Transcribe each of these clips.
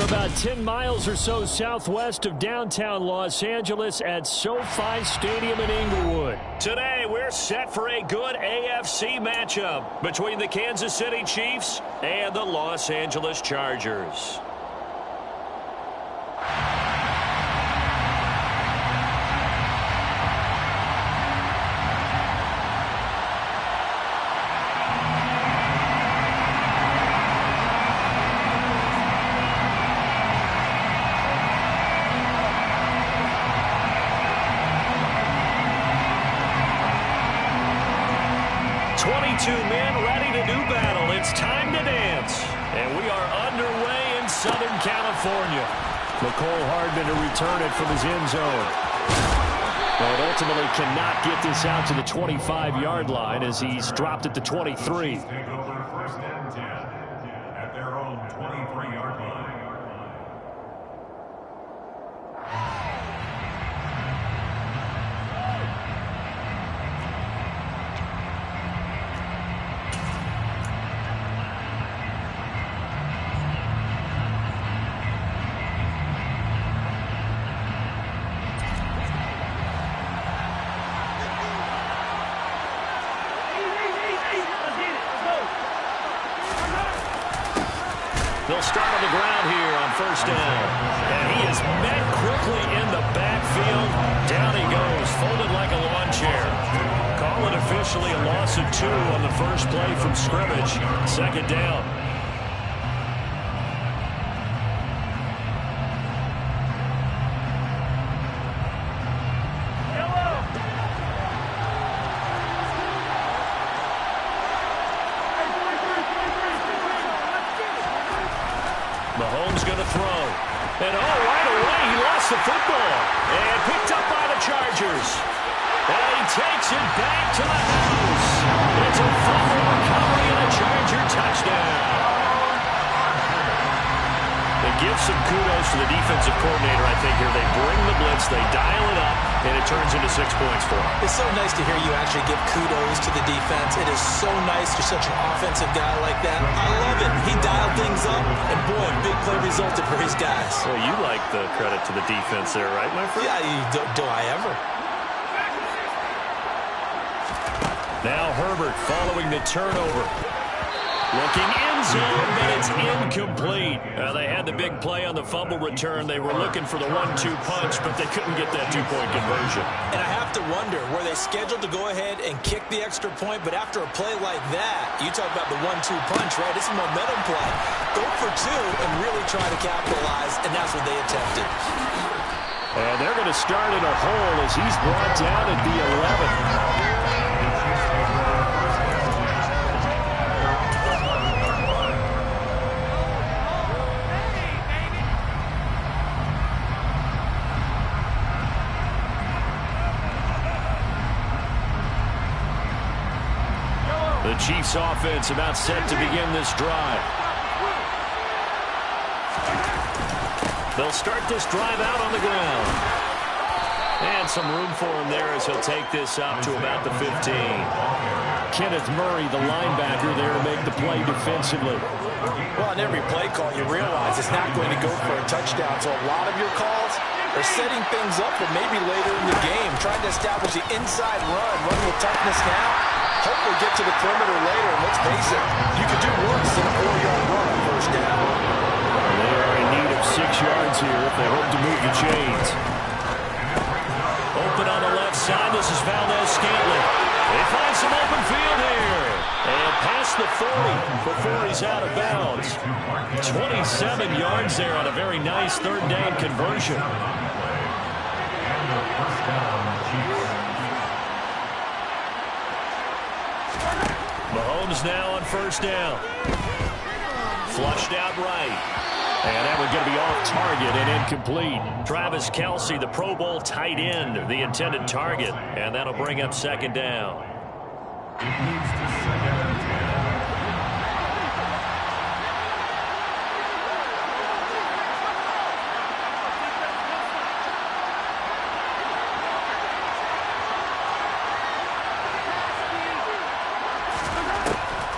about 10 miles or so southwest of downtown Los Angeles at SoFi Stadium in Inglewood. Today, we're set for a good AFC matchup between the Kansas City Chiefs and the Los Angeles Chargers. Men ready to do battle. It's time to dance. And we are underway in Southern California. McCole Hardman to return it from his end zone. But ultimately cannot get this out to the 25-yard line as he's dropped at the 23. Take over first and 10 at their own 23-yard line. They'll start on the ground here on first down. And he is met quickly in the backfield. Down he goes, folded like a lawn chair. Call it officially a loss of 2 on the first play from scrimmage. Second down. Mahomes going to throw. And right away he lost the football. And picked up by the Chargers. And he takes it back to the house. It's a fumble recovery and a Charger touchdown. They give some kudos to the defensive coordinator, I think, here. They bring the blitz, they dial it up, and it turns into 6 points for them. It's so nice to hear you actually give kudos to the defense. It is so nice you're such an offensive guy like that. I love it. He dialed things up, and boy, a big play resulted for his guys. Well, you like the credit to the defense there, right, my friend? Yeah, do I ever? Now Herbert following the turnover. Looking in zone, but it's incomplete. They had the big play on the fumble return. They were looking for the 1-2 punch, but they couldn't get that two-point conversion. And I have to wonder, were they scheduled to go ahead and kick the extra point, but after a play like that, you talk about the 1-2 punch, right? It's a momentum play. Go for 2 and really try to capitalize, and that's what they attempted. And they're going to start in a hole as he's brought down at the 11. The Chiefs offense about set to begin this drive. They'll start this drive out on the ground. And some room for him there as he'll take this up to about the 15. Kenneth Murray, the linebacker, there to make the play defensively. Well, on every play call, you realize it's not going to go for a touchdown. So a lot of your calls are setting things up for maybe later in the game, trying to establish the inside run with toughness now. Hopefully get to the perimeter later, and let's face it, you could do worse than a 4-yard run on first down. They are in need of 6 yards here if they hope to move the chains. Open on the left side, this is Valdez-Scantling. They find some open field here. And past the 40 before he's out of bounds. 27 yards there on a very nice third down conversion. Mahomes now on first down. Flushed out right. And that was going to be off target and incomplete. Travis Kelce, the Pro Bowl tight end, the intended target. And that'll bring up second down.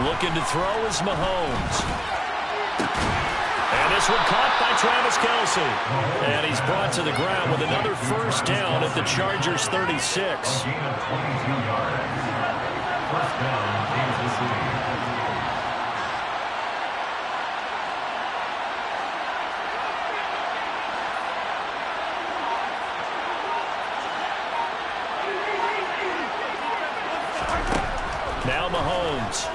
Looking to throw is Mahomes. And And this one caught by Travis Kelce. And he's brought to the ground with another first down at the Chargers' 36. First down, Kansas City. Now Mahomes.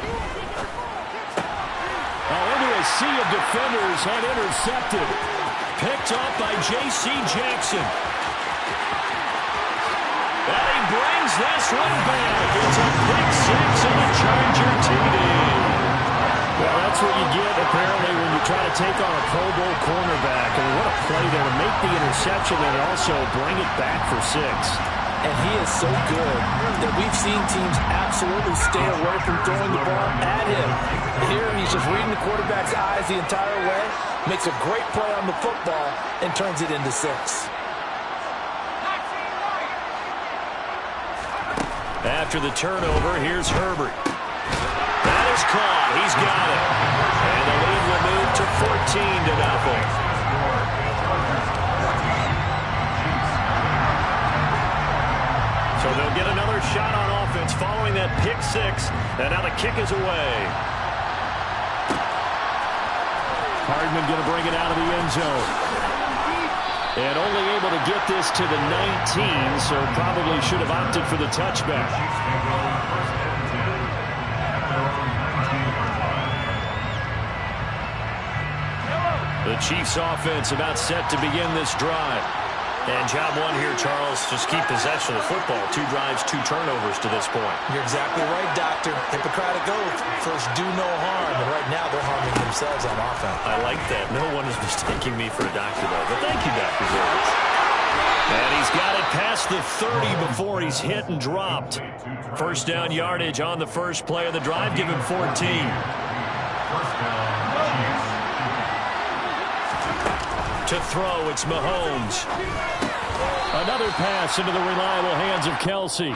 Into a sea of defenders and intercepted. Picked off by J.C. Jackson. And he brings this one back. It's a pick six and a Charger TD. Well, that's what you get, apparently, when you try to take on a Pro Bowl cornerback. I mean, what a play there to make the interception and also bring it back for six. And he is so good that we've seen teams absolutely stay away from throwing the ball at him. Here, he's just reading the quarterback's eyes the entire way, makes a great play on the football, and turns it into six. After the turnover, here's Herbert. That is caught. He's got it. And the lead will move to 14-0. So they'll get another shot on offense following that pick six. And now the kick is away. Hardman going to bring it out of the end zone. And only able to get this to the 19, so probably should have opted for the touchback. The Chiefs offense about set to begin this drive. And job one here, Charles, just keep possession of the football. 2 drives, 2 turnovers to this point. You're exactly right, Doctor. Hippocratic oath. First, do no harm. And right now, they're harming themselves on offense. I like that. No one is mistaking me for a doctor, though. But thank you, Dr. Jones. And he's got it past the 30 before he's hit and dropped. First down yardage on the first play of the drive. Give him 14. First down, Chiefs. To throw, it's Mahomes. Another pass into the reliable hands of Kelce.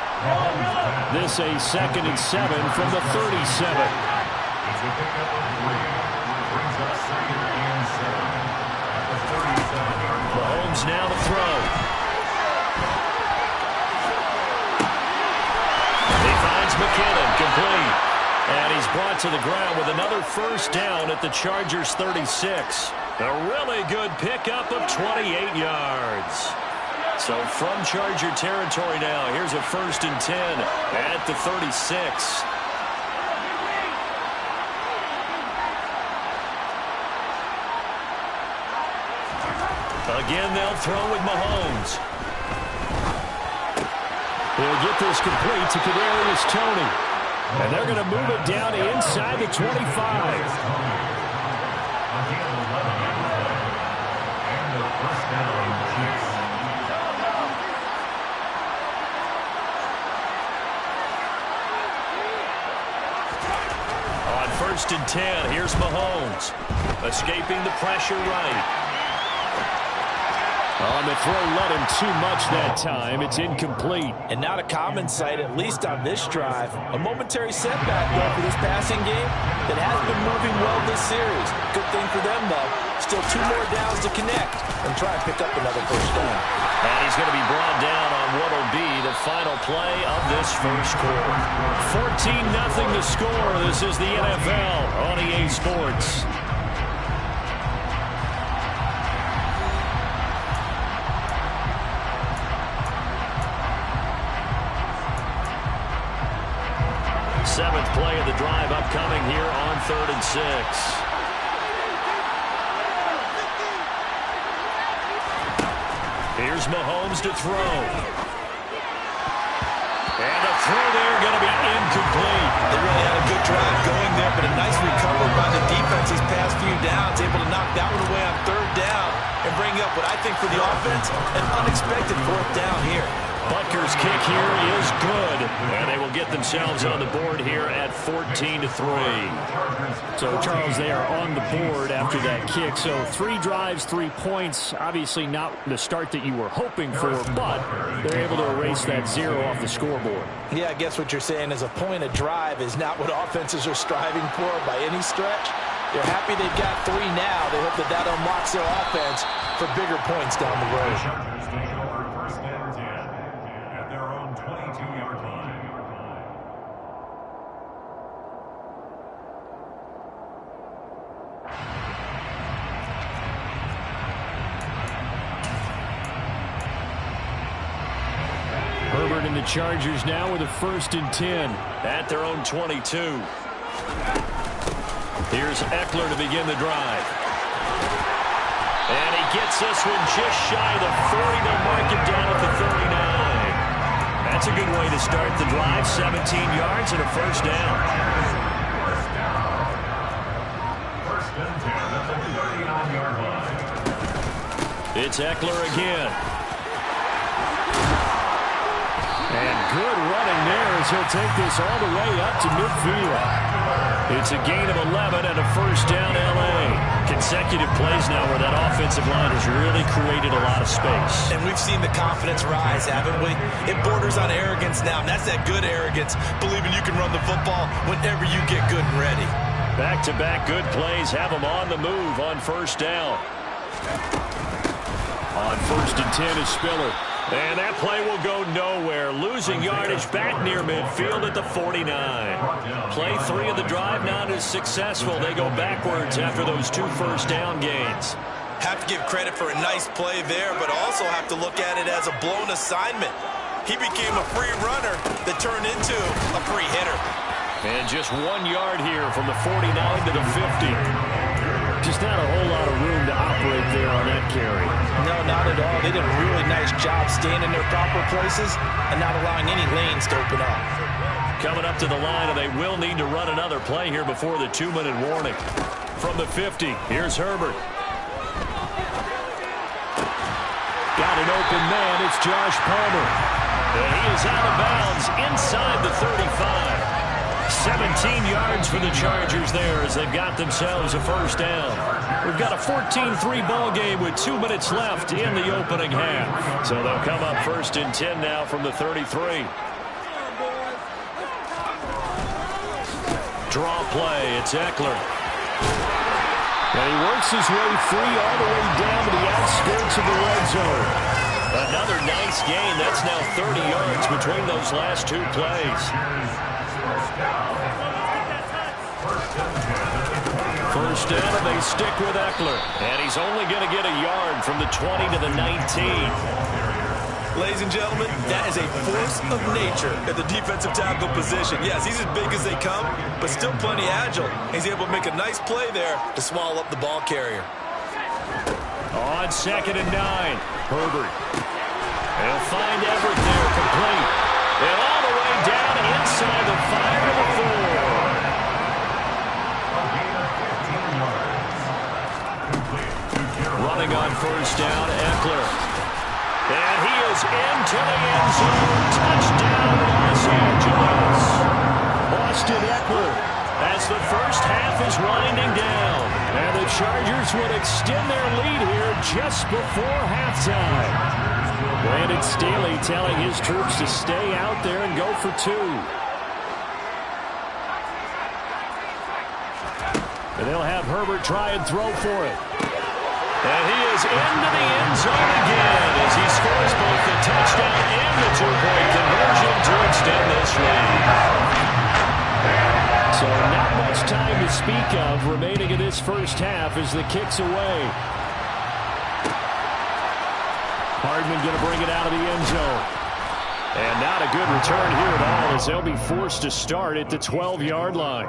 This a 2nd and 7 from the 37. It's a pickup of 3. Brings up 2nd and 7 at the 37-yard line. Mahomes now to throw. He finds McKinnon, complete. And he's brought to the ground with another first down at the Chargers' 36. A really good pickup of 28 yards. So from Charger territory now, here's a 1st and 10 at the 36. Again, they'll throw with Mahomes. He'll get this complete to Kadarius Toney. And they're going to move it down inside the 25. On 1st and 10, here's Mahomes. Escaping the pressure right. On the throw, let him too much that time. It's incomplete. And not a common sight, at least on this drive. A momentary setback, though, for this passing game that has been moving well this series. Good thing for them, though. Still 2 more downs to connect and try and pick up another first down. And he's going to be brought down on what will be the final play of this first quarter. 14-0 to score. This is the NFL on EA Sports. Seventh play of the drive upcoming here on 3rd and 6. Here's Mahomes to throw. And the throw there going to be incomplete. They really had a good drive going there, but a nice recovery by the defense these past few downs, able to knock that one away on 3rd down and bring up what I think for the offense, an unexpected 4th down here. Butker's kick here is good, and they will get themselves on the board here at 14-3. So, Charles, they are on the board after that kick. So 3 drives, 3 points. Obviously not the start that you were hoping for, but they're able to erase that 0 off the scoreboard. Yeah, I guess what you're saying is a point a drive is not what offenses are striving for by any stretch. They're happy they've got 3 now. They hope that unlocks their offense for bigger points down the road. The Chargers take over first and 10 at their own 22-yard line. Herbert and the Chargers now with a first and 10 at their own 22. Here's Eckler to begin the drive. And he gets this one just shy of the 40. They'll mark him down at the 39. That's a good way to start the drive. 17 yards and a first down. First and 10 at the 39-yard line. It's Eckler again. And good running there as he'll take this all the way up to midfield. It's a gain of 11 and a first down, L.A. Consecutive plays now where that offensive line has really created a lot of space. And we've seen the confidence rise, haven't we? It borders on arrogance now, and that's that good arrogance, believing you can run the football whenever you get good and ready. Back-to-back good plays have them on the move on first down. On first and 10 is Spiller. And that play will go nowhere. Losing yardage back near midfield at the 49. Play 3 of the drive not as successful. They go backwards after those 2 first down gains. Have to give credit for a nice play there, but also have to look at it as a blown assignment. He became a free runner that turned into a free hitter. And just 1 yard here from the 49 to the 50. Just not a whole lot of room to operate there on that carry. No, not at all. They did a really nice job staying in their proper places and not allowing any lanes to open up. Coming up to the line, and they will need to run another play here before the 2-minute warning. From the 50, here's Herbert. Got an open man. It's Josh Palmer. And he is out of bounds inside the 35. 17 yards for the Chargers there as they've got themselves a first down. We've got a 14-3 ball game with 2 minutes left in the opening half. So they'll come up first and 10 now from the 33. Draw play. It's Eckler. And he works his way free all the way down to the outskirts of the red zone. Another nice gain. That's now 30 yards between those last 2 plays. First down, and they stick with Eckler. And he's only going to get a yard from the 20 to the 19. Ladies and gentlemen, that is a force of nature at the defensive tackle position. Yes, he's as big as they come, but still plenty agile. He's able to make a nice play there to swallow up the ball carrier. On 2nd and 9, Herbert. He'll find Everett there, complete. And all the way down inside the 5 to the 4. Running on first down, Eckler. And he is into the end zone. Touchdown, Los Angeles. Austin Eckler as the first half is winding down. And the Chargers would extend their lead here just before halftime. Brandon Staley telling his troops to stay out there and go for 2. And they'll have Herbert try and throw for it. And he is into the end zone again as he scores both the touchdown and the 2-point conversion to extend this lead. So not much time to speak of remaining in this first half as the kick's away. Hardman going to bring it out of the end zone. And not a good return here at all as they'll be forced to start at the 12-yard line.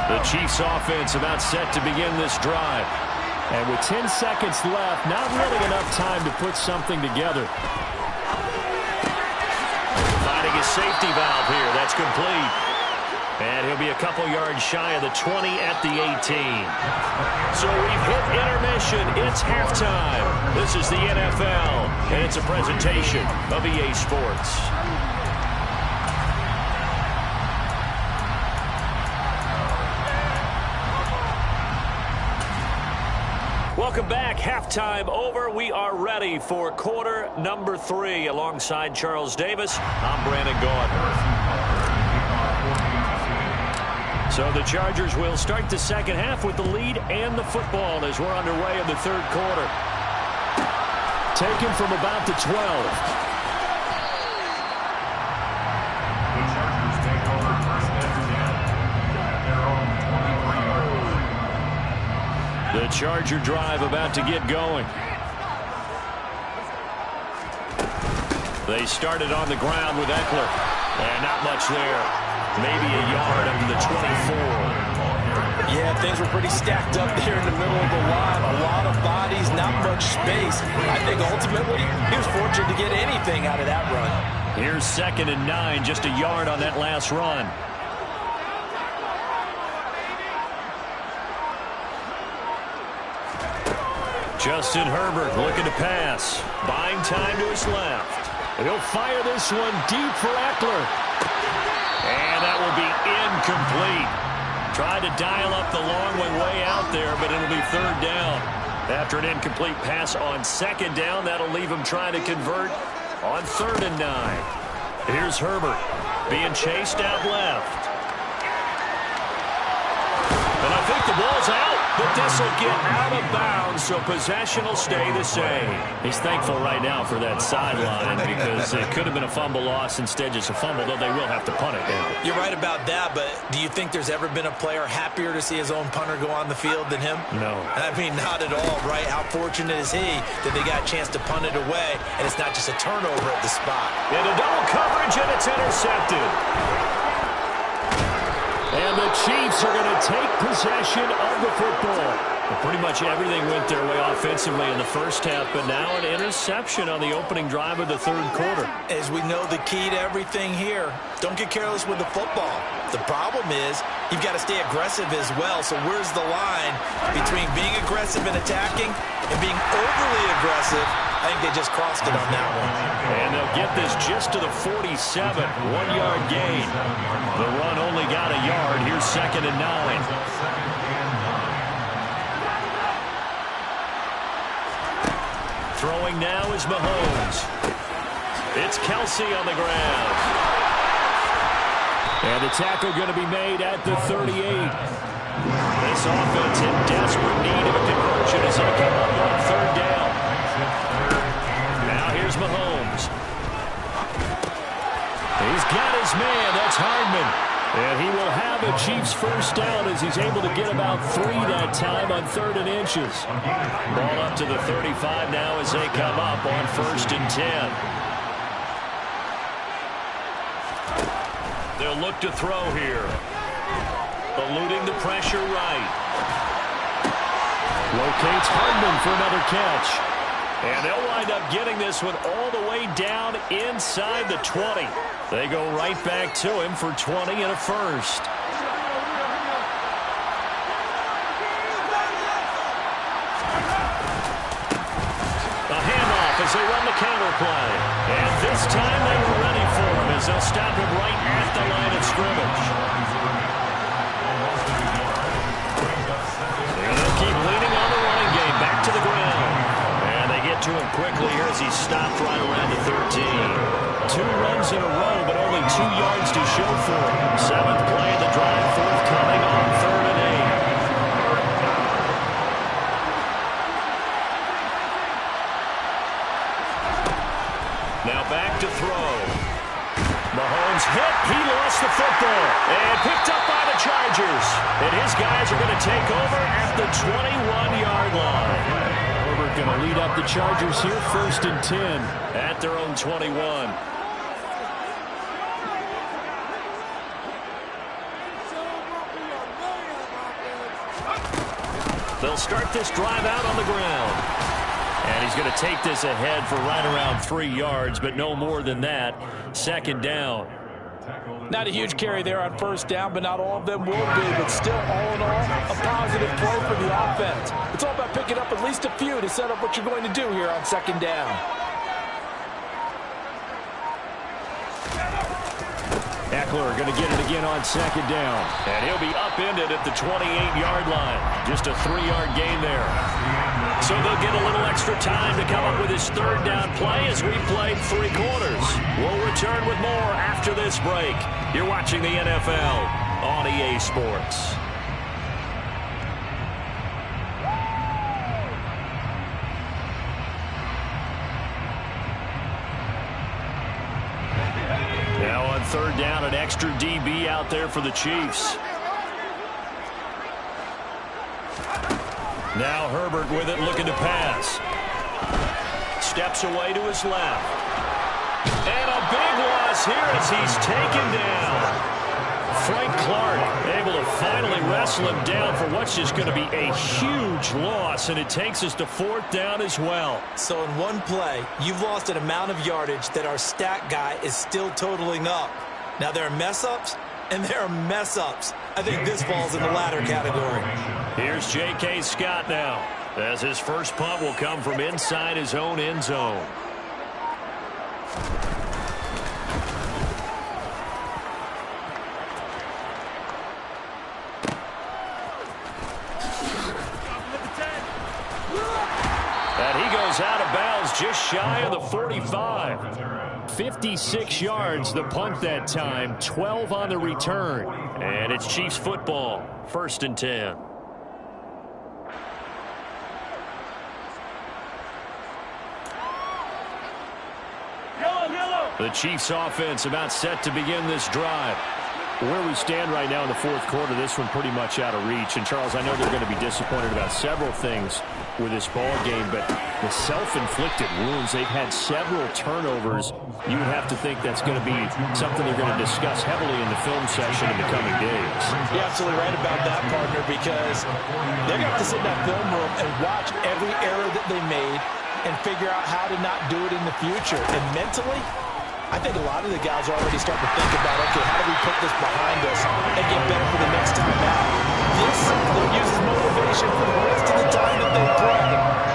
The Chiefs offense about set to begin this drive. And with 10 seconds left, not really enough time to put something together. Finding a safety valve here. That's complete. And he'll be a couple yards shy of the 20 at the 18. So we've hit intermission. It's halftime. This is the NFL, and it's a presentation of EA Sports. Welcome back. Halftime over. We are ready for quarter number 3. Alongside Charles Davis, I'm Brandon Gaud. So the Chargers will start the second half with the lead and the football as we're underway in the third quarter. Taken from about the 12. The Charger drive about to get going. They started on the ground with Eckler. And not much there. Maybe a yard up to the 24. Yeah, things were pretty stacked up there in the middle of the line. A lot of bodies, not much space. I think ultimately he was fortunate to get anything out of that run. Here's 2nd and 9, just a yard on that last run. Justin Herbert looking to pass. Buying time to his left. He'll fire this one deep for Eckler. And that will be incomplete. Tried to dial up the long way out there, but it'll be 3rd down. After an incomplete pass on 2nd down, that'll leave him trying to convert on 3rd and 9. Here's Herbert being chased out left. And I think the ball's out, but this will get out of bounds, so possession will stay the same. He's thankful right now for that sideline because it could have been a fumble loss, instead just a fumble, though they will have to punt it now. You're right about that, but do you think there's ever been a player happier to see his own punter go on the field than him? No. I mean, not at all, right? How fortunate is he that they got a chance to punt it away, and it's not just a turnover at the spot. And a double coverage, and it's intercepted. And the Chiefs are going to take possession of the football. Well, pretty much everything went their way offensively in the first half, but now an interception on the opening drive of the third quarter. As we know, the key to everything here, don't get careless with the football. The problem is you've got to stay aggressive as well. So where's the line between being aggressive and attacking and being overly aggressive? I think they just crossed it on that one. And they'll get this just to the 47, 1-yard gain. The run only got a yard. Here's 2nd and 9. Throwing now is Mahomes. It's Kelsey on the ground. And the tackle going to be made at the 38. This offense in desperate need of a conversion as they come up on 3rd down. Now here's Mahomes. He's got his man. That's Hardman. And he will have a Chiefs first down as he's able to get about 3 that time on 3rd and inches. Ball up to the 35 now as they come up on 1st and 10. They'll look to throw here. Eluding the pressure right. Locates Hardman for another catch. And they'll wind up getting this one all the way down inside the 20. They go right back to him for 20 and a first. A handoff as they run the counter play. And this time they were ready for him as they'll stop him right at the line of scrimmage. And they'll keep leaning on the running game back to the ground. And they get to him quickly here as he stopped right around the 13. 2 runs in a row, but only 2 yards to show for him. 7th play of the drive, forthcoming on 3rd and 8. Now back to throw. Mahomes hit. He lost the football. And picked up by the Chargers. And his guys are going to take over at the 21-yard line. Herbert going to lead up the Chargers here, 1st and 10. At their own 21. They'll start this drive out on the ground. And he's going to take this ahead for right around 3 yards, but no more than that. 2nd down. Not a huge carry there on 1st down, but not all of them will be. But still, all in all, a positive play for the offense. It's all about picking up at least a few to set up what you're going to do here on 2nd down. Clarke going to get it again on second down. And he'll be upended at the 28-yard line. Just a 3-yard gain there. So they'll get a little extra time to come up with his third down play as we played 3 quarters. We'll return with more after this break. You're watching the NFL on EA Sports. Now on third down, an extra DB out there for the Chiefs. Now Herbert with it, looking to pass. Steps away to his left. And a big loss here as he's taken down. Frank Clarke able to finally wrestle him down for what's just going to be a huge loss, and it takes us to 4th down as well. So in one play, you've lost an amount of yardage that our stat guy is still totaling up. Now there are mess-ups, and there are mess-ups. I think this falls in the latter category. Here's J.K. Scott now, as his first punt will come from inside his own end zone. And he goes out of bounds just shy of the 45. 56 yards the punt that time, 12 on the return. And it's Chiefs football, 1st and 10. The Chiefs offense about set to begin this drive. Where we stand right now in the 4th quarter, this one pretty much out of reach. And, Charles, I know they're going to be disappointed about several things with this ball game, but the self-inflicted wounds, they've had several turnovers. You would have to think that's going to be something they're going to discuss heavily in the film session in the coming days. You're absolutely right about that, partner, because they're going to have to sit in that film room and watch every error that they made and figure out how to not do it in the future. And mentally, I think a lot of the guys are already starting to think about, okay, how do we put this behind us and get better for the next time out? This, they'll use as motivation for the rest of the time that they play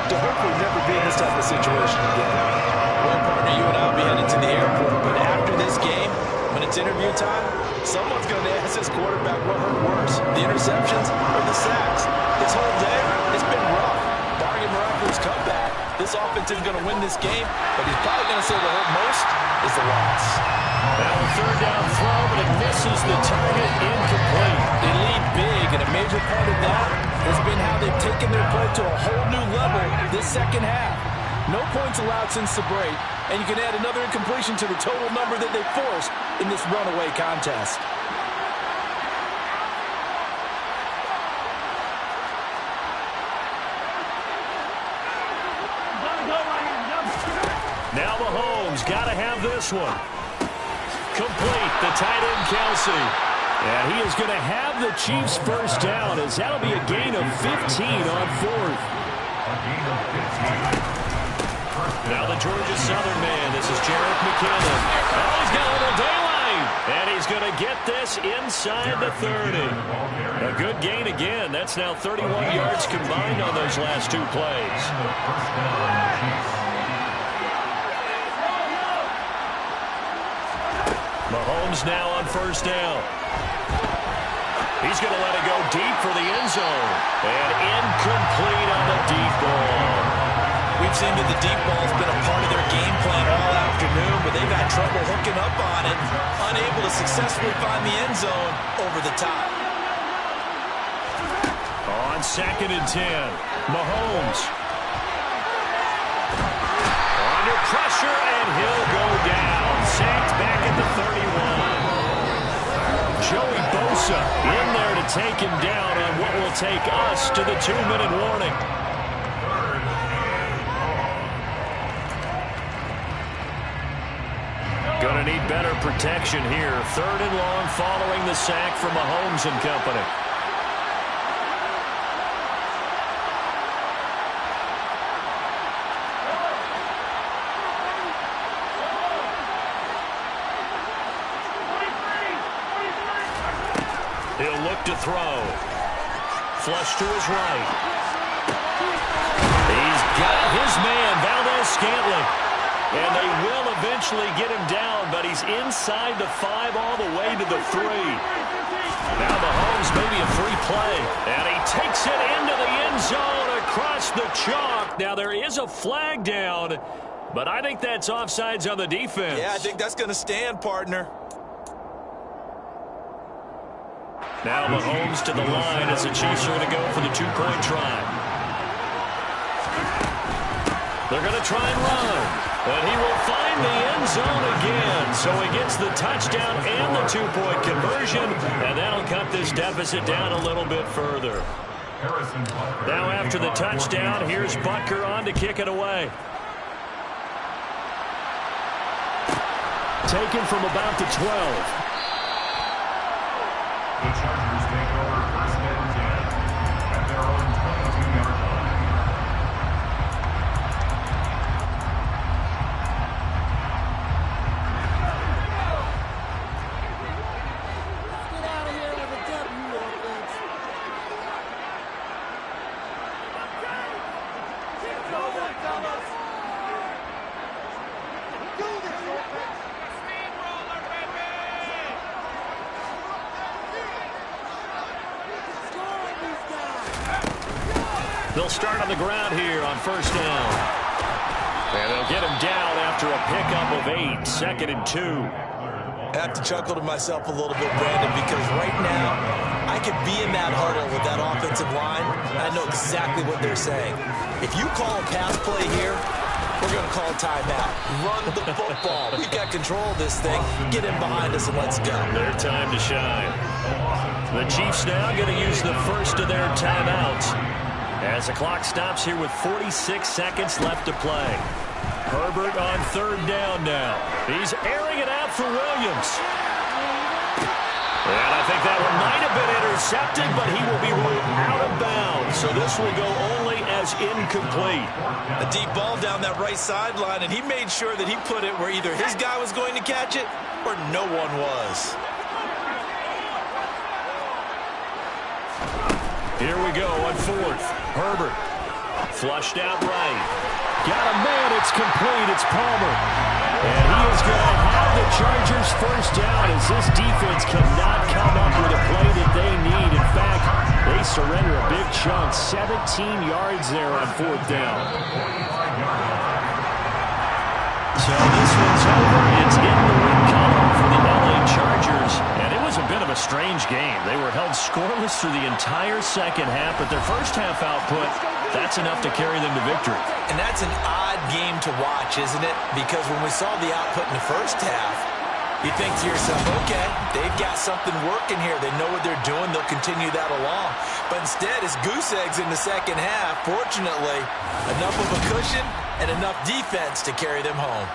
to hopefully never be in this type of situation again. Well, partner, you and I will be headed to the airport, but after this game, when it's interview time, someone's going to ask this quarterback what hurt worse, the interceptions or the sacks. This whole day, it's been rough. Barring a miraculous comeback, this offense is going to win this game, but he's probably going to say what hurt most is the loss. Now a 3rd down throw, but it misses the target, incomplete. They lead big, and a major part of that has been how they've taken their play to a whole new level this second half. No points allowed since the break, and you can add another incompletion to the total number that they forced in this runaway contest. Now Mahomes got to have this one. Complete, the tight end Kelsey. And he is going to have the Chiefs first down, as that'll be a gain of 15 on 4th. Now the Georgia Southern man, this is Jarek McKinnon. Oh, he's got a little daylight. And he's going to get this inside the 30. A good gain again. That's now 31 yards combined on those last 2 plays. Mahomes now on first down. He's going to let it go deep for the end zone. And incomplete on the deep ball. We've seen that the deep ball has been a part of their game plan all afternoon, but they've had trouble hooking up on it, unable to successfully find the end zone over the top. On 2nd and 10, Mahomes. Under pressure, and he'll go down. Sacked back at the 31. Joey Bosa in there to take him down on what will take us to the 2-minute warning. Going to need better protection here. 3rd and long following the sack from Mahomes and company. He'll look to throw. Flush to his right. He's got his man, Valdez-Scantling. And they will eventually get him down, but he's inside the 5 all the way to the 3. Now Mahomes maybe a free play. And he takes it into the end zone across the chalk. Now there is a flag down, but I think that's offsides on the defense. Yeah, I think that's going to stand, partner. Now Mahomes to the line as the Chiefs are going to go for the 2-point try. They're going to try and run. And he will find the end zone again. So he gets the touchdown and the 2-point conversion. And that'll cut this deficit down a little bit further. Now after the touchdown, here's Butker on to kick it away. Taken from about the 12. The Chargers take over first and 10 at their own 22-yard line. They'll start on the ground here on first down. And they'll get him down after a pickup of 8, 2nd and 2. I have to chuckle to myself a little bit, Brandon, because right now I could be in that huddle with that offensive line. I know exactly what they're saying. If you call a pass play here, we're going to call a timeout. Run the football. We've got control of this thing. Get in behind us and let's go. Their time to shine. The Chiefs now going to use the first of their timeouts as the clock stops here with 46 seconds left to play. Herbert on third down now. He's airing it out for Williams. And I think that one might have been intercepted, but he will be ruled out of bounds. So this will go only as incomplete. A deep ball down that right sideline, and he made sure that he put it where either his guy was going to catch it or no one was. Here we go on fourth. Herbert flushed out right. Got a man. It's complete. It's Palmer. And he is going to have the Chargers first down as this defense cannot come up with a play that they need. In fact, they surrender a big chunk. 17 yards there on fourth down. So this one's over. It's in the win column for the LA Chargers. And it was a bit of a strange game. They were held scoreless through the entire second half, but their first half output, that's enough to carry them to victory. And that's an odd game to watch, isn't it? Because when we saw the output in the first half, you think to yourself, okay, they've got something working here. They know what they're doing. They'll continue that along. But instead, it's goose eggs in the second half. Fortunately, enough of a cushion and enough defense to carry them home.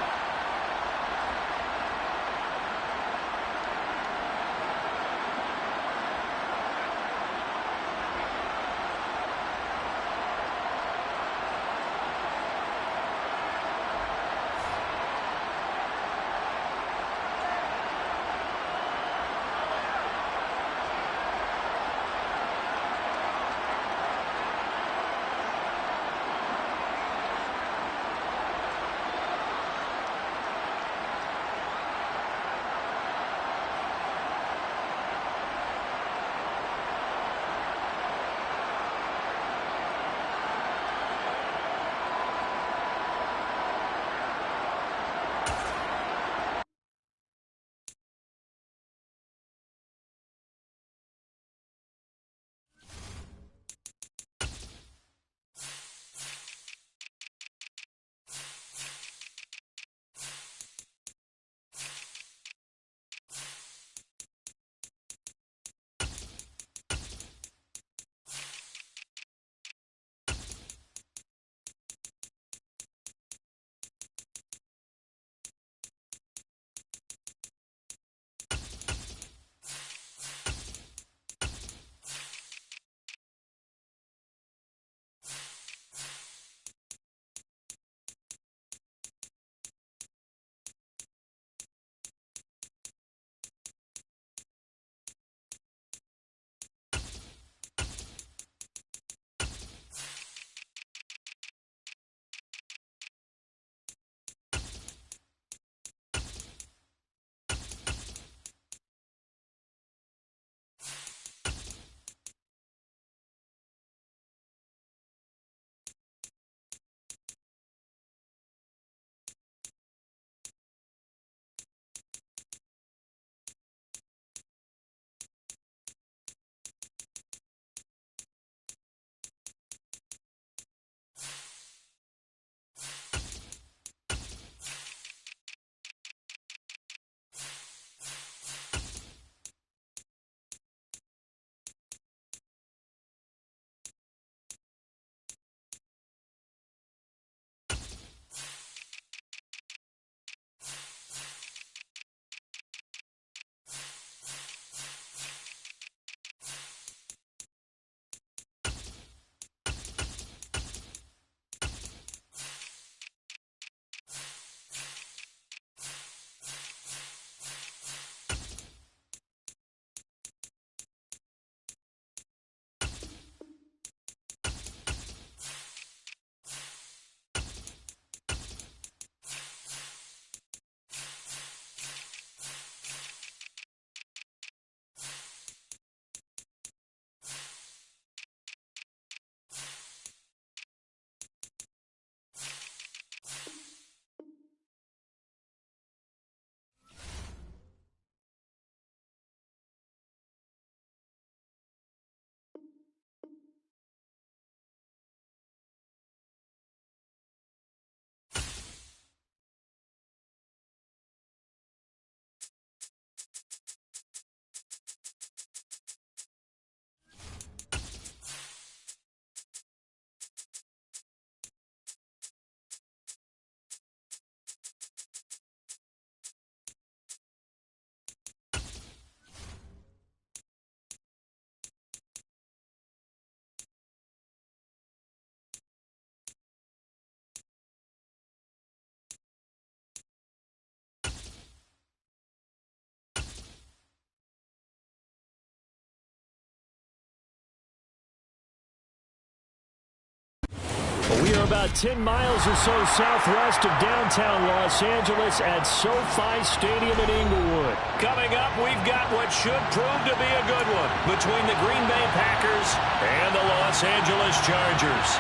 We are about 10 miles or so southwest of downtown Los Angeles at SoFi Stadium in Inglewood. Coming up, we've got what should prove to be a good one between the Green Bay Packers and the Los Angeles Chargers.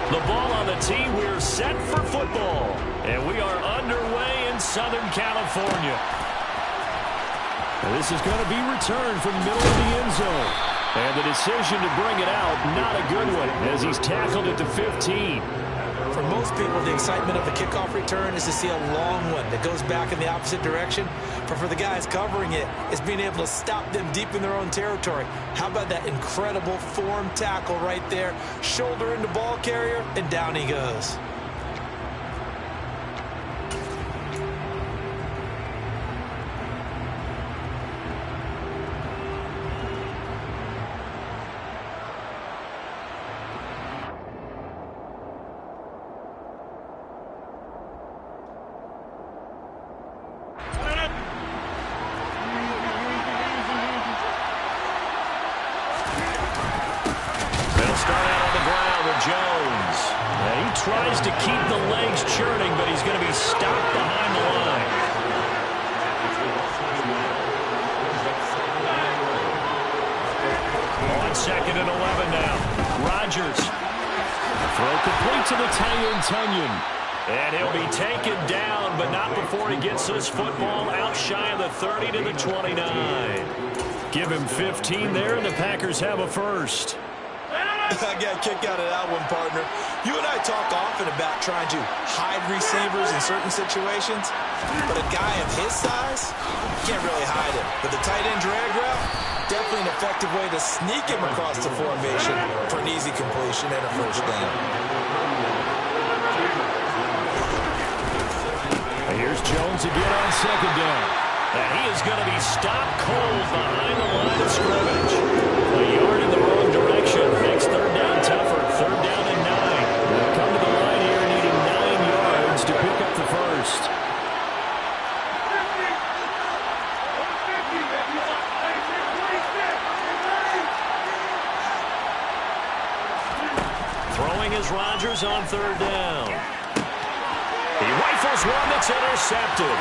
The ball on the tee, we're set for football. And we are underway in Southern California. And this is going to be returned from the middle of the end zone. And the decision to bring it out, not a good one, as he's tackled it to 15. For most people, the excitement of a kickoff return is to see a long one that goes back in the opposite direction. But for the guys covering it, it's being able to stop them deep in their own territory. How about that incredible form tackle right there? Shoulder into ball carrier, and down he goes. Jones. And he tries to keep the legs churning, but he's going to be stopped behind the line. On 2nd and 11 now. Rodgers. Throw complete to the Tunyon. And he'll be taken down, but not before he gets this football out shy of the 30 to the 29. Give him 15 there, and the Packers have a first. I got a kick out of that one, partner. You and I talk often about trying to hide receivers in certain situations, but a guy of his size, can't really hide him. But the tight end drag route, definitely an effective way to sneak him across the formation for an easy completion and a first down. And here's Jones again on 2nd down. And he is going to be stopped cold behind the line of scrimmage. A yard in the wrong direction makes 3rd down tougher. 3rd down and 9. They'll come to the line here needing 9 yards to pick up the first. Throwing is Rodgers on 3rd down. He rifles one that's intercepted.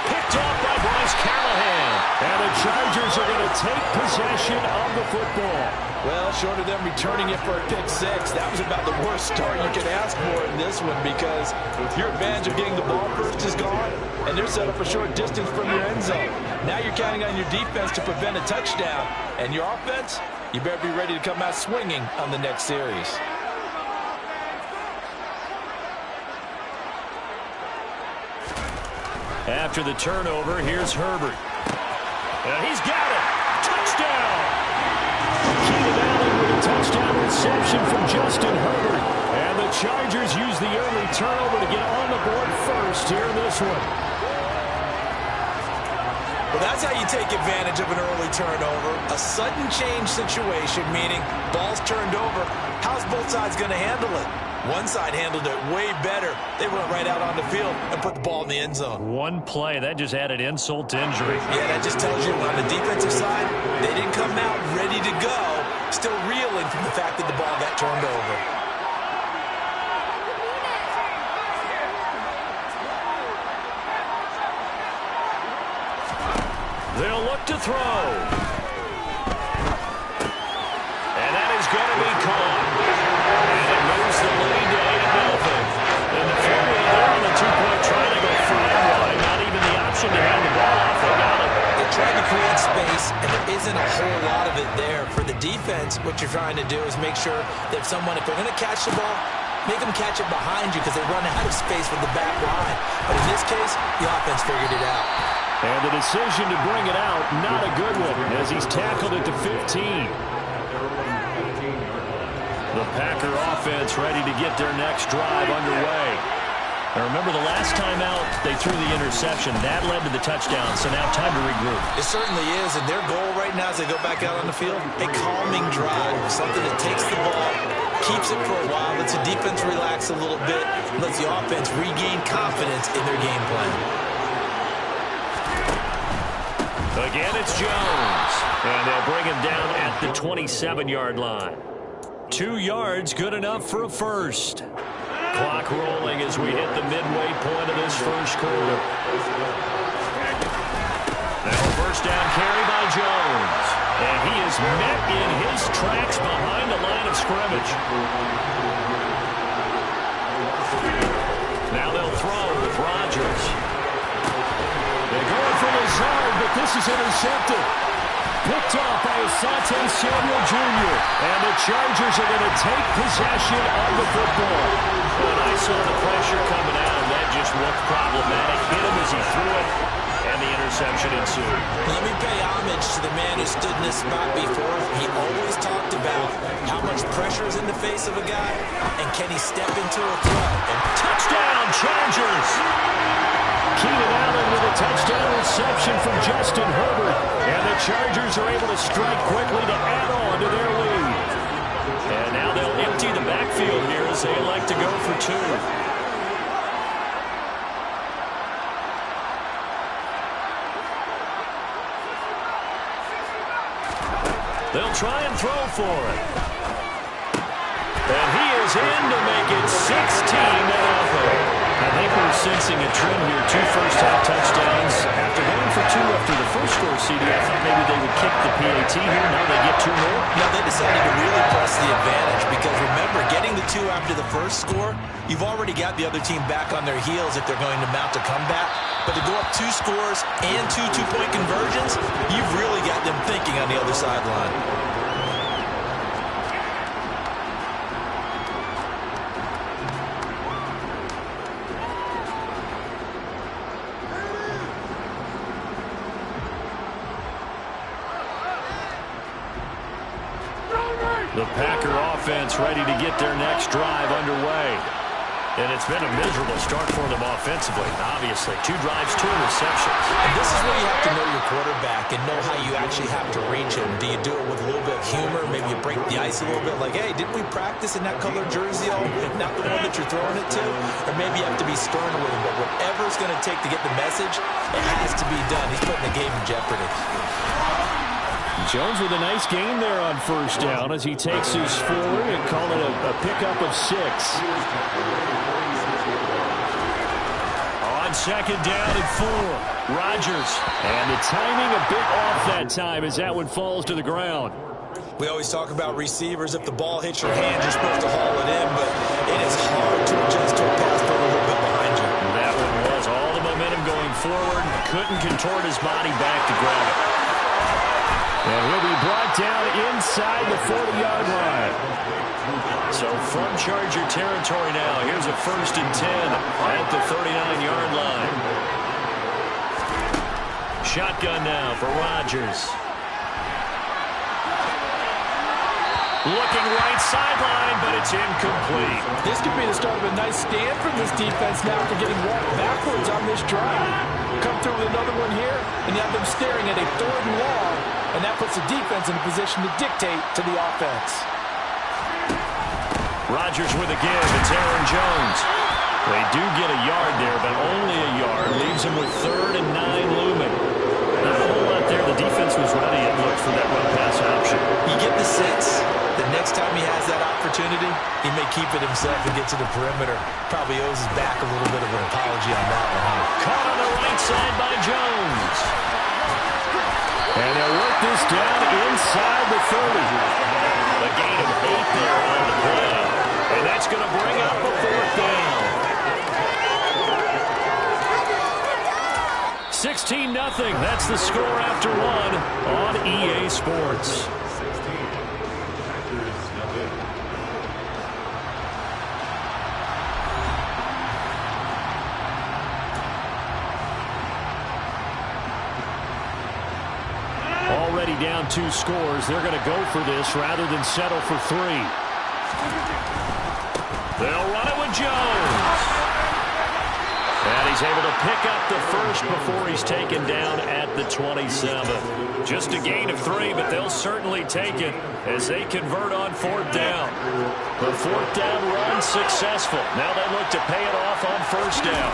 Picked off by Bryce Callahan. And the Chargers are going to take possession of the football. Well, short of them returning it for a pick 6, that was about the worst start you could ask for in this one, because your advantage of getting the ball first is gone, and they're set up a short distance from your end zone. Now you're counting on your defense to prevent a touchdown, and your offense, you better be ready to come out swinging on the next series. After the turnover, here's Herbert. And he's got it. Touchdown! Keenan Allen with a touchdown reception from Justin Herbert. And the Chargers use the early turnover to get on the board first here in this one. Well, that's how you take advantage of an early turnover. A sudden change situation, meaning ball's turned over. How's both sides going to handle it? One side handled it way better. They went right out on the field and put the ball in the end zone. One play, that just added insult to injury. Yeah, that just tells you on the defensive side, they didn't come out ready to go, still reeling from the fact that the ball got turned over. They'll look to throw. And that is going to be caught. And it moves the lead to 8-0. And the formula there on the two-point triangle, far wide, not even the option to hand the ball off. They got it. They're trying to create space, and there isn't a whole lot of it there. For the defense, what you're trying to do is make sure that if they're going to catch the ball, make them catch it behind you, because they run out of space with the back line. But in this case, the offense figured it out. And the decision to bring it out, not a good one, as he's tackled it to 15. The Packer offense ready to get their next drive underway. Now remember, the last time out, they threw the interception. That led to the touchdown, so now time to regroup. It certainly is, and their goal right now as they go back out on the field, a calming drive, something that takes the ball, keeps it for a while, lets the defense relax a little bit, lets the offense regain confidence in their game plan. Again, it's Jones, and they'll bring him down at the 27-yard line. 2 yards, good enough for a first. Clock rolling as we hit the midway point of this first quarter. Now a first down carry by Jones. And he is met in his tracks behind the line of scrimmage. Now they'll throw with Rodgers. They're going for Lazard, but this is intercepted. Picked off by Asante Samuel Jr. And the Chargers are going to take possession of the football. When I saw the pressure coming at him, that just looked problematic. Hit him as he threw it, and the interception ensued. Let me pay homage to the man who stood in this spot before. He always talked about how much pressure is in the face of a guy, and can he step into a throw. And touchdown, Chargers! Keenan Allen with a touchdown reception from Justin Herbert. And the Chargers are able to strike quickly to add on to their lead. And now they'll empty the backfield here as they elect to go for 2. They'll try and throw for it. And he is in to make it 16-0. I think we're sensing a trend here. 2 first-half touchdowns. After going for 2 after the first score, CD, I thought maybe they would kick the PAT here. Now they get 2 more. Now they decided to really press the advantage because, remember, getting the 2 after the first score, you've already got the other team back on their heels if they're going to mount a comeback. But to go up 2 scores and 2 two-point conversions, you've really got them thinking on the other sideline. The Packer offense ready to get their next drive underway. And it's been a miserable start for them offensively, obviously. 2 drives, 2 interceptions. And this is where you have to know your quarterback and know how you actually have to reach him. Do you do it with a little bit of humor? Maybe you break the ice a little bit like, hey, didn't we practice in that colored jersey? Oh, not the one that you're throwing it to? Or maybe you have to be sterner with him. But whatever it's going to take to get the message, it has to be done. He's putting the game in jeopardy. Jones with a nice gain there on first down as he takes his forward and call it a pickup of 6. On second down and 4, Rodgers. And the timing a bit off that time as that one falls to the ground. We always talk about receivers. If the ball hits your hand, you're supposed to haul it in, but it is hard to adjust to a pass throw a little bit behind you. That one was all the momentum going forward. Couldn't contort his body back to grab it. And he'll be brought down inside the 40-yard line. So from Charger territory now, here's a 1st and 10 at the 39-yard line. Shotgun now for Rodgers. Looking right sideline, but it's incomplete. This could be the start of a nice stand from this defense now after getting walked backwards on this drive. Come through with another one here, and you have them staring at a 3rd and long, and that puts the defense in a position to dictate to the offense. Rodgers with a give. It's Aaron Jones. They do get a yard there, but only a yard. Leaves him with 3rd and 9 looming. Not a whole lot there. The defense was ready and looked for that run-pass option. You get the sense the next time he has that opportunity, he may keep it himself and get to the perimeter. Probably owes his back a little bit of an apology on that one, huh? Caught on the right side by Jones. And they'll work this down inside the 30. A gain of 8 there on the play. And that's going to bring up a 4th down. 16-0. That's the score after 1 on EA Sports. Already down 2 scores. They're going to go for this rather than settle for 3. They'll run it with Jones. And he's able to pick up the first before he's taken down at the 27. Just a gain of 3, but they'll certainly take it as they convert on 4th down. The 4th down run successful. Now they look to pay it off on 1st down.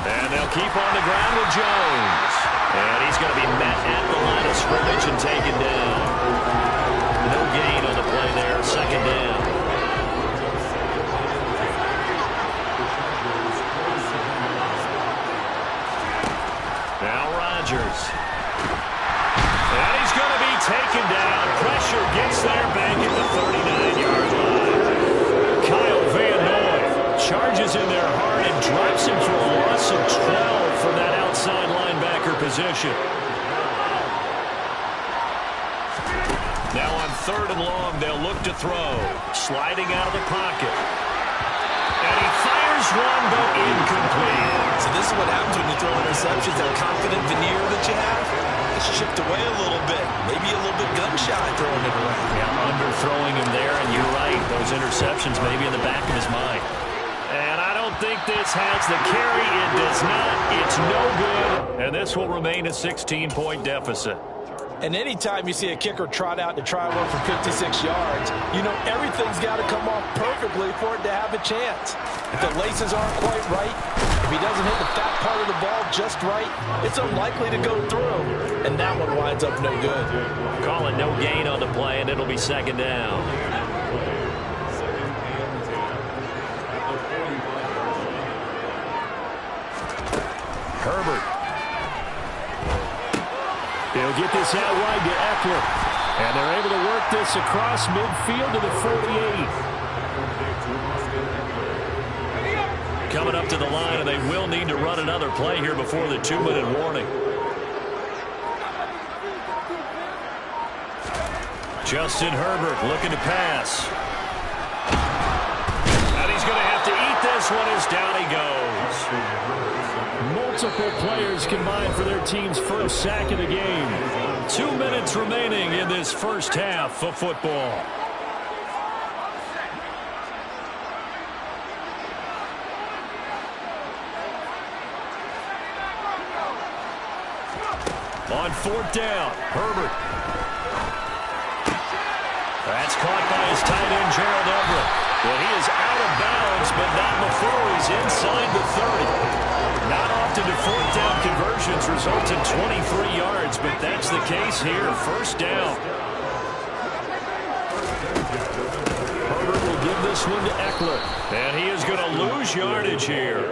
And they'll keep on the ground with Jones. And he's going to be met at the line of scrimmage and taken down. No gain on the play there, 2nd down. Now Rodgers. And he's going to be taken down. Pressure gets there back at the 39-yard line. Kyle Van Noy charges in there hard and drops him for a loss of 12 from that outside linebacker position. Now on 3rd and long, they'll look to throw. Sliding out of the pocket. And he fires one, but incomplete. So this is what happens when you throw interceptions. That confident veneer that you have, it's chipped away a little bit. Maybe a little bit gun-shy throwing it away. Yeah, underthrowing him there, and you're right. Those interceptions maybe in the back of his mind. And I don't think this has the carry. It does not. It's no good. And this will remain a 16-point deficit. And anytime you see a kicker trot out to try and work for 56 yards, you know everything's got to come off perfectly for it to have a chance. If the laces aren't quite right, if he doesn't hit the fat part of the ball just right, it's unlikely to go through. And that one winds up no good. Call it no gain on the play, and it'll be 2nd down. Herbert. They'll get this out wide to Eckler. And they're able to work this across midfield to the 48. Coming up to the line, and they will need to run another play here before the 2-minute warning. Justin Herbert looking to pass. And he's going to have to eat this one as down he goes. Multiple players combined for their team's first sack of the game. 2 minutes remaining in this first half of football. On 4th down, Herbert. That's caught by his tight end, Gerald Everett. Well, he is out of bounds, but not before he's inside the 30. Not often do 4th down conversions result in 23 yards, but that's the case here. 1st down. Herbert will give this one to Eckler. And he is going to lose yardage here.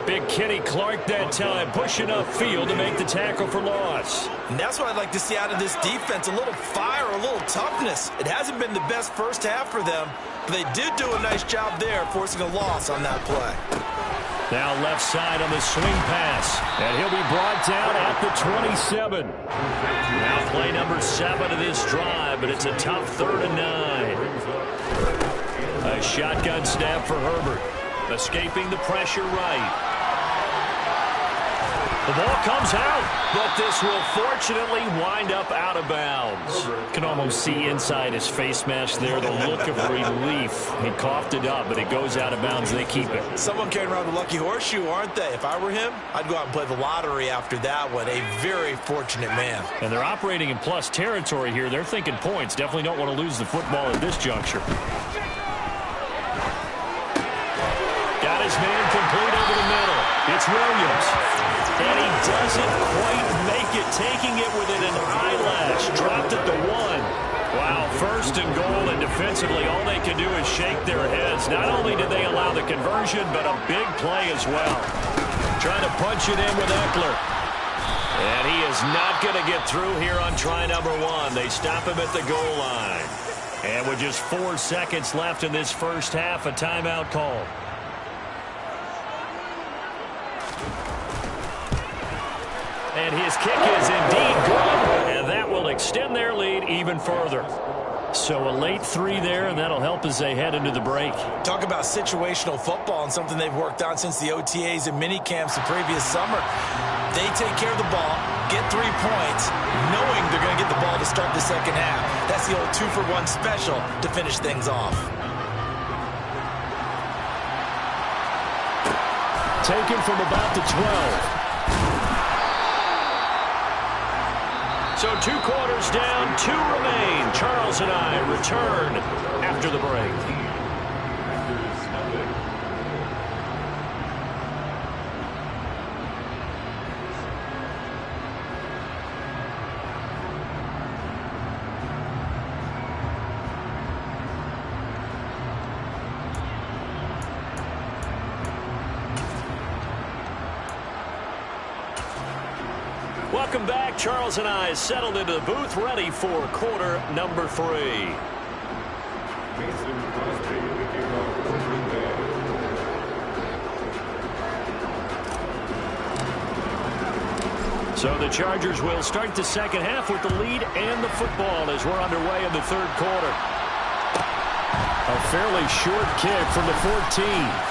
Big Kenny Clarke that time pushing upfield to make the tackle for loss. And that's what I'd like to see out of this defense. A little fire, a little toughness. It hasn't been the best first half for them, but they did do a nice job there forcing a loss on that play. Now left side on the swing pass. And he'll be brought down at the 27. Now play number 7 of this drive, but it's a tough 3rd and 9. A shotgun snap for Herbert. Escaping the pressure right. The ball comes out, but this will fortunately wind up out of bounds. Can almost see inside his face mask there the look of relief. He coughed it up, but it goes out of bounds. They keep it. Someone carrying around the lucky horseshoe, aren't they? If I were him, I'd go out and play the lottery after that one. A very fortunate man. And they're operating in plus territory here. They're thinking points. Definitely don't want to lose the football at this juncture. Got his man complete over the middle. It's Williams. And he doesn't quite make it, taking it within an eyelash. Dropped at the 1. Wow, 1st and goal, and defensively all they can do is shake their heads. Not only did they allow the conversion, but a big play as well. Trying to punch it in with Eckler. And he is not going to get through here on try number 1. They stop him at the goal line. And with just 4 seconds left in this first half, a timeout call. And his kick is indeed good, and that will extend their lead even further. So a late 3 there, and that'll help as they head into the break. Talk about situational football and something they've worked on since the OTAs and mini camps the previous summer. They take care of the ball, get 3 points, knowing they're going to get the ball to start the second half. That's the old 2-for-1 special to finish things off. taken from about the 12. So 2 quarters down, 2 remain. Charles and I return after the break. Welcome back. Charles and I settled into the booth, ready for quarter number 3. So the Chargers will start the second half with the lead and the football as we're underway in the third quarter. A fairly short kick from the 14.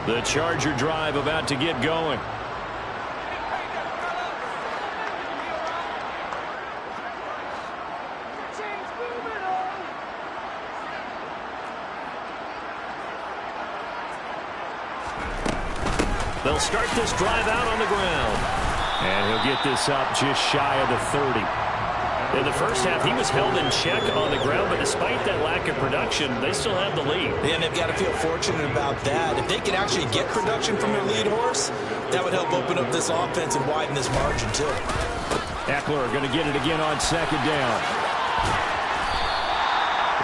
The Charger drive about to get going. They'll start this drive out on the ground. And he'll get this up just shy of the 30. In the first half, he was held in check on the ground, but despite that lack of production, they still have the lead. And they've got to feel fortunate about that. If they can actually get production from their lead horse, that would help open up this offense and widen this margin, too. Eckler going to get it again on second down.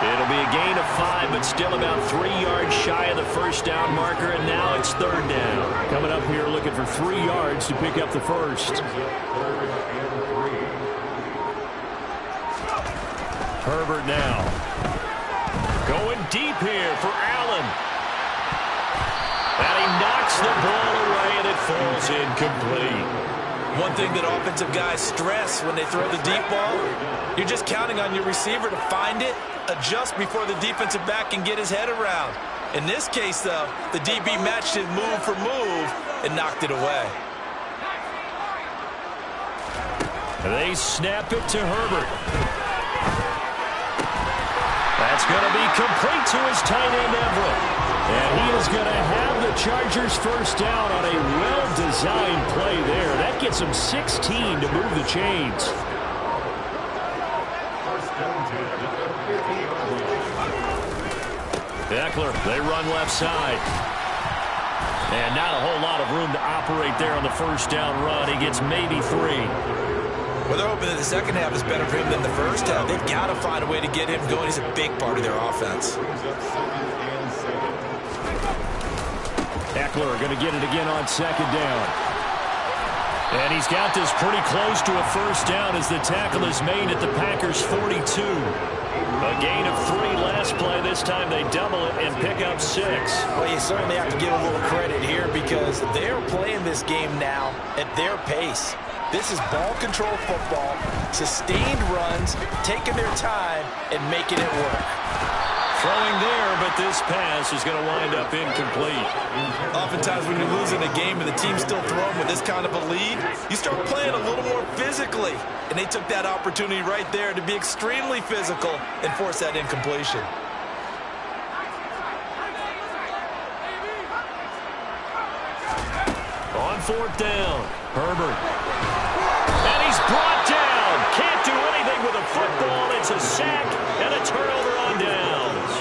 It'll be a gain of 5, but still about 3 yards shy of the first down marker, and now it's third down. Coming up here looking for 3 yards to pick up the first. Herbert now. Going deep here for Allen. And he knocks the ball away, and it falls incomplete. One thing that offensive guys stress when they throw the deep ball, you're just counting on your receiver to find it, adjust before the defensive back can get his head around. In this case, though, the DB matched it move for move and knocked it away. They snap it to Herbert. That's going to be complete to his tight end, Everett. And he is going to have the Chargers first down on a well-designed play there. That gets him 16 to move the chains. Eckler, they run left side. And not a whole lot of room to operate there on the first down run. He gets maybe 3. Well, they're hoping that the second half is better for him than the first half. They've got to find a way to get him going. He's a big part of their offense. Eckler going to get it again on second down. And he's got this pretty close to a first down as the tackle is made at the Packers' 42. A gain of 3 last play. This time they double it and pick up 6. Well, you certainly have to give a little credit here because they're playing this game now at their pace. This is ball control football, sustained runs, taking their time, and making it work. Throwing there, but this pass is going to wind up incomplete. Oftentimes when you're losing a game and the team's still throwing with this kind of a lead, you start playing a little more physically. And they took that opportunity right there to be extremely physical and force that incompletion. On fourth down, Herbert. And he's brought down. Can't do anything with a football. It's a sack and a turnover on downs.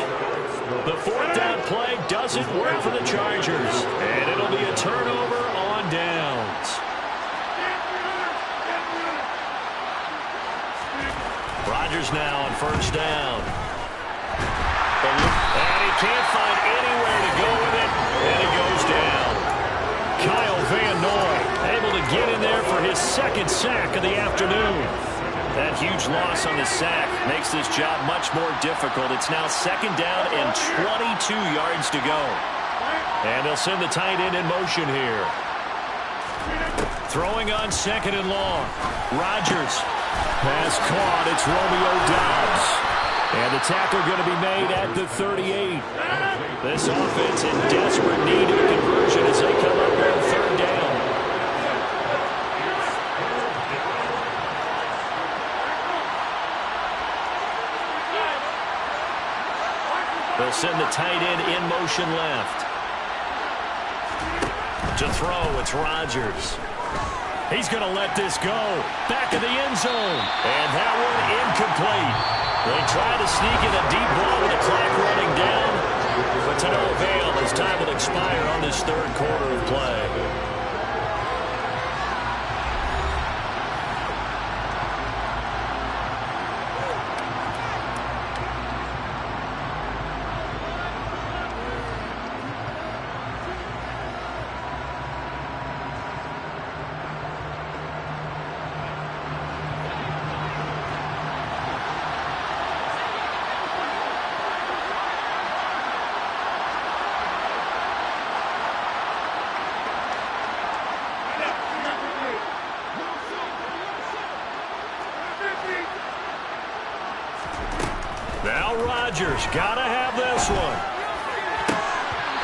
The fourth down play doesn't work for the Chargers. And it'll be a turnover on downs. Rodgers now on first down. And he can't find anywhere to go with it. And it goes down. Kyle Van Noy able to get in there for his second sack of the afternoon. That huge loss on the sack makes this job much more difficult. It's now second down and 22 yards to go. And they'll send the tight end in motion here. Throwing on second and long. Rodgers. Pass caught. It's Romeo Doubs. And the tackle going to be made at the 38. This offense in desperate need of a conversion as they come up on third down. They'll send the tight end in motion left. To throw, it's Rodgers. He's going to let this go. Back of the end zone. And that one incomplete. They try to sneak in a deep ball with the clock running down. But to no avail as time will expire on this third quarter of play. Now Rodgers, gotta have this one.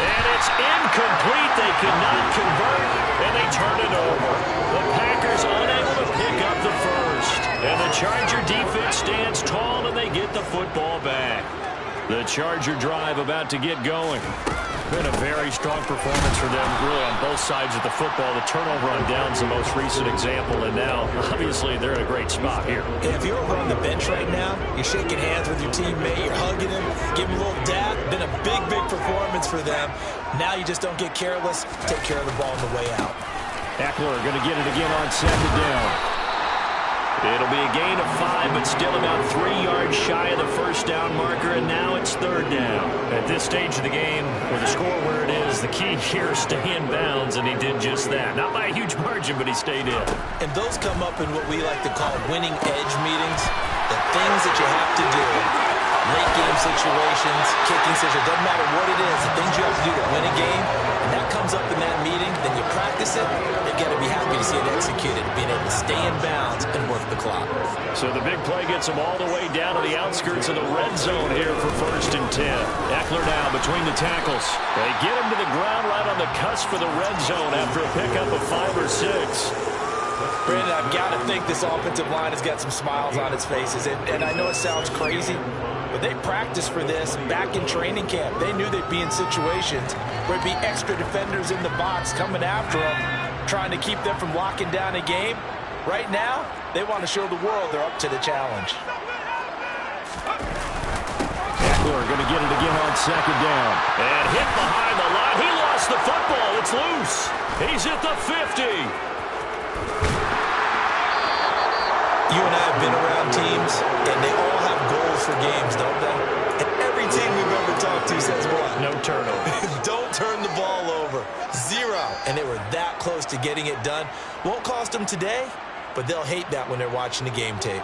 And it's incomplete. They could not convert, and they turn it over. The Packers unable to pick up the first. And the Charger defense stands tall, and they get the football back. The Charger drive about to get going. Been a very strong performance for them, really, on both sides of the football. The turnover on downs the most recent example, and now, obviously, they're in a great spot here. Yeah, if you're over on the bench right now, you're shaking hands with your teammate, you're hugging him, giving him a little dap. Been a big, big performance for them. Now you just don't get careless. Take care of the ball on the way out. Eckler going to get it again on second down. It'll be a gain of 5, but still about 3 yards shy of the first down marker, and now it's third down. At this stage of the game, with the score where it is, the key here is stay in bounds, and he did just that. Not by a huge margin, but he stayed in. And those come up in what we like to call winning edge meetings. The things that you have to do, late game situations, kicking situations, doesn't matter what it is, the things you have to do to win a game, and that comes up in that meeting, then you practice it, you got to be happy to see it executed, being able to stay in bounds and work the clock. So the big play gets them all the way down to the outskirts of the red zone here for 1st and 10. Eckler now between the tackles. They get him to the ground right on the cusp of the red zone after a pickup of 5 or 6. Brandon, I've got to think this offensive line has got some smiles on its faces. And I know it sounds crazy, but they practiced for this back in training camp. They knew they'd be in situations where it'd be extra defenders in the box coming after them, trying to keep them from locking down a game. Right now, they want to show the world they're up to the challenge. Eckler going to get it again on second down. And hit behind the line. He lost the football. It's loose. He's at the 50. You and I have been around teams, and they all have goals for games, don't they? And every team we've ever talked to says what? No turnover. Don't turn the ball over. 0. And they were that close to getting it done. Won't cost them today, but they'll hate that when they're watching the game tape.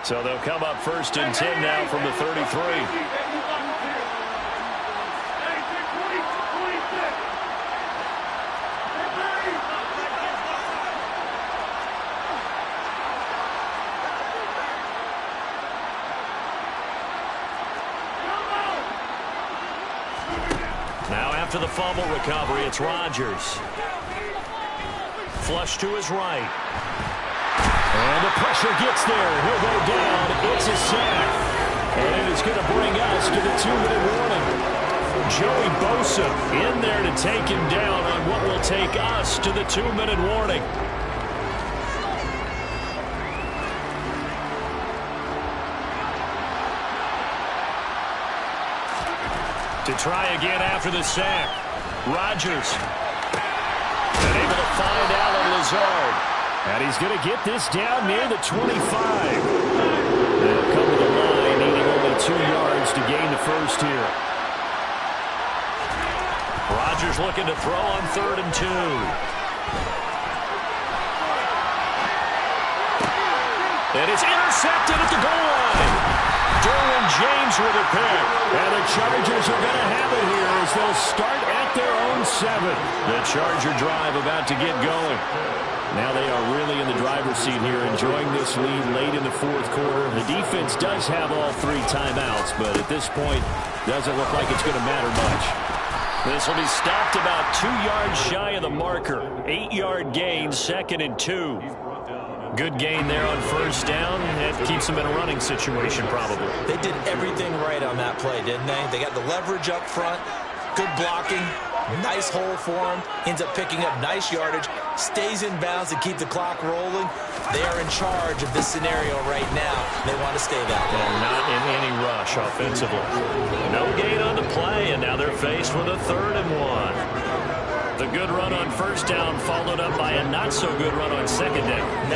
So they'll come up 1st and 10 now from the 33. Now after the fumble recovery, it's Rodgers. Flush to his right. And the pressure gets there. He'll go down. It's a sack. And it is going to bring us to the 2-minute warning. Joey Bosa in there to take him down on what will take us to the 2-minute warning. To try again after the sack. Rodgers. And able to find Allen Lazard. And he's going to get this down near the 25. They'll come to the line, needing only 2 yards to gain the first here. Rodgers looking to throw on 3rd and 2. And it's intercepted at the goal line. Derwin James with a pick. And the Chargers are going to have it here as they'll start at their own 7. The Charger drive about to get going. Now they are really in the driver's seat here, enjoying this lead late in the 4th quarter. The defense does have all 3 timeouts, but at this point, doesn't look like it's going to matter much. This will be stopped about 2 yards shy of the marker. 8-yard gain, 2nd and 2. Good gain there on first down. That keeps them in a running situation probably. They did everything right on that play, didn't they? They got the leverage up front, good blocking, nice hole for him, ends up picking up nice yardage, stays in bounds to keep the clock rolling. They are in charge of this scenario right now. They want to stay that way. And not in any rush offensively. No gain on the play, and now they're faced with a 3rd and 1. The good run on first down followed up by a not-so-good run on 2nd down.